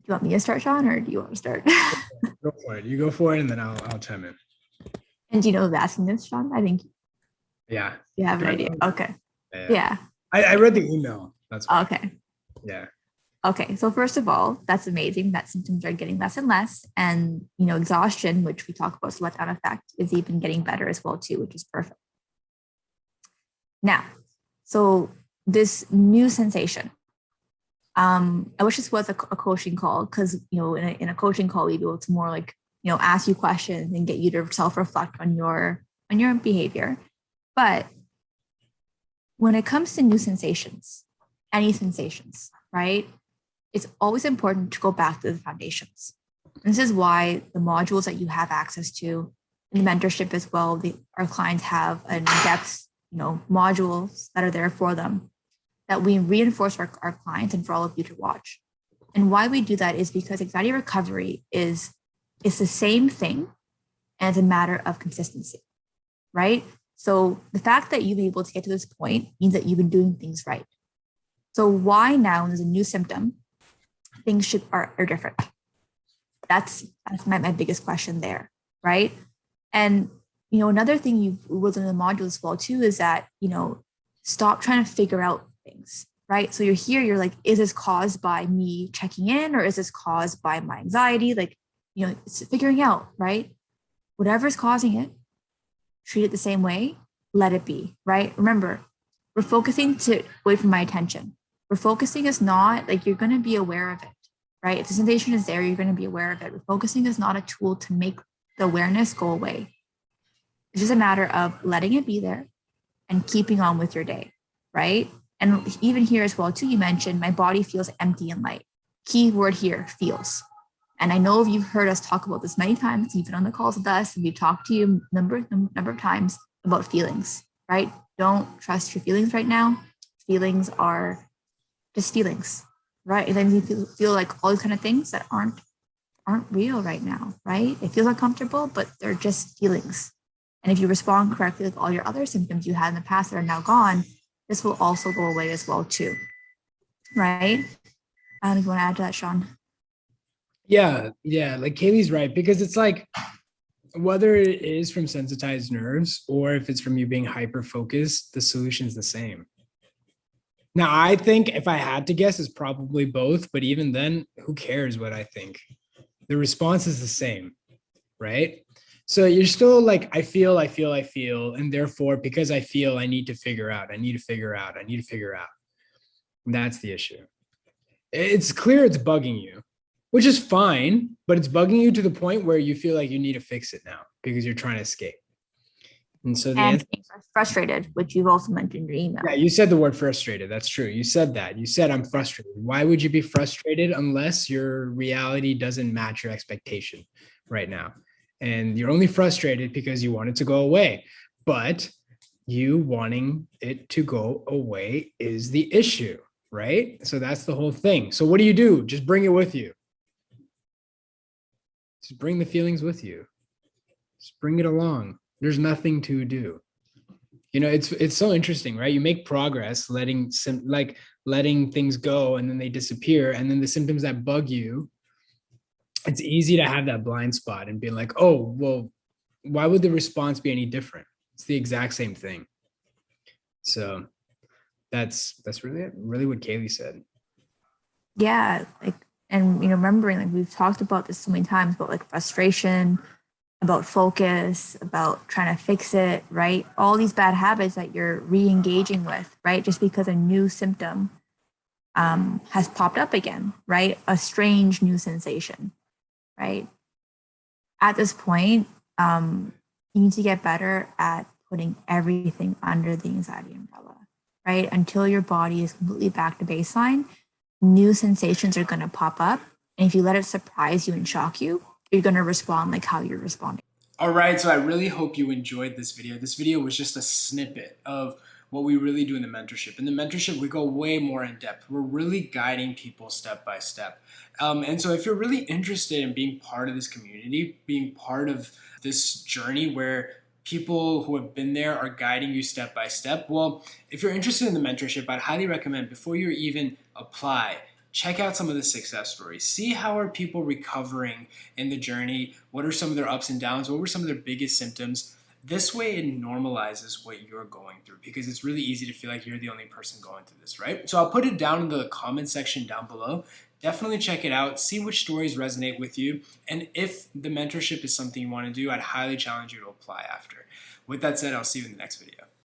you want me to start, Sean, or do you want to start? Go for it. You go for it, and then I'll chime in. And do you know who's asking this, Sean? I think Yeah. you have an idea. Okay. Yeah. Yeah. I read the email. That's why. Okay. Yeah. Okay. So first of all, that's amazing that symptoms are getting less and less. And exhaustion, which we talk about letdown effect, is even getting better as well, too, which is perfect. Now, so this new sensation. I wish this was a coaching call because in a coaching call we'd be able to more like ask you questions and get you to self-reflect on your behavior. But when it comes to new sensations, any sensations, right? It's always important to go back to the foundations. And this is why the modules that you have access to in the mentorship as well, our clients have an in-depth, modules that are there for them that we reinforce our clients and for all of you to watch. And why we do that is because anxiety recovery is the same thing and it's a matter of consistency, right? So the fact that you've been able to get to this point means that you've been doing things right. So why now when there's a new symptom, things are different? That's my biggest question there, right? And another thing you was in the module as well too is that stop trying to figure out things, right? So you're like, is this caused by me checking in or is this caused by my anxiety? Like, it's figuring out, right? Whatever's causing it, treat it the same way, let it be, right? Remember, we're focusing away from my attention. We're focusing is not like you're going to be aware of it, right? If the sensation is there, you're going to be aware of it. Refocusing is not a tool to make the awareness go away. It's just a matter of letting it be there and keeping on with your day, right? And even here as well, too, you mentioned my body feels empty and light. Key word here, feels. And I know you've heard us talk about this many times. You've been on the calls with us and we've talked to you a number of times about feelings, right? Don't trust your feelings right now. Feelings are just feelings, right? And then you feel like all these kind of things that aren't real right now, right? It feels uncomfortable, but they're just feelings. And if you respond correctly with all your other symptoms you had in the past that are now gone, this will also go away as well too, right? I don't know if you want to add to that, Sean. Yeah. Like Kaylee's right, because it's like whether it is from sensitized nerves or if it's from you being hyper focused, the solution's the same. Now, I think if I had to guess, it's probably both, but even then, who cares what I think? The response is the same, right? So you're still like, I feel, and therefore, because I feel, I need to figure out. And that's the issue. It's clear it's bugging you, which is fine, but it's bugging you to the point where you feel like you need to fix it now because you're trying to escape. And so the answer, frustrated, which you've also mentioned in your email. yeah, you said the word frustrated. That's true. You said that. You said I'm frustrated. Why would you be frustrated unless your reality doesn't match your expectation right now? And you're only frustrated because you want it to go away. But you wanting it to go away is the issue, right? So that's the whole thing. So what do? Just bring it with you. Just bring the feelings with you. Just bring it along. There's nothing to do. It's so interesting, right? You make progress letting things go and then they disappear. And then the symptoms that bug you, it's easy to have that blind spot and be like, oh, well, why would the response be any different? It's the exact same thing. So that's really what Kaylee said. Yeah. And remembering, like we've talked about this so many times, about like frustration, about focus, about trying to fix it, right? All these bad habits that you're re-engaging with, right? Just because a new symptom has popped up again, right? A strange new sensation, right? At this point, you need to get better at putting everything under the anxiety umbrella, right? Until your body is completely back to baseline, new sensations are going to pop up. And if you let it surprise you and shock you, you're going to respond like how you're responding. All right, so I really hope you enjoyed this video. This video was just a snippet of what we really do in the mentorship. In the mentorship, we go way more in depth. We're really guiding people step by step. And so if you're really interested in being part of this community, being part of this journey where people who have been there are guiding you step by step, well, if you're interested in the mentorship, I'd highly recommend before you even apply, check out some of the success stories. See how are people recovering in the journey? What are some of their ups and downs? What were some of their biggest symptoms? This way it normalizes what you're going through, because it's really easy to feel like you're the only person going through this, right? So I'll put it down in the comment section down below. Definitely check it out. See which stories resonate with you. And if the mentorship is something you want to do, I'd highly challenge you to apply after. With that said, I'll see you in the next video.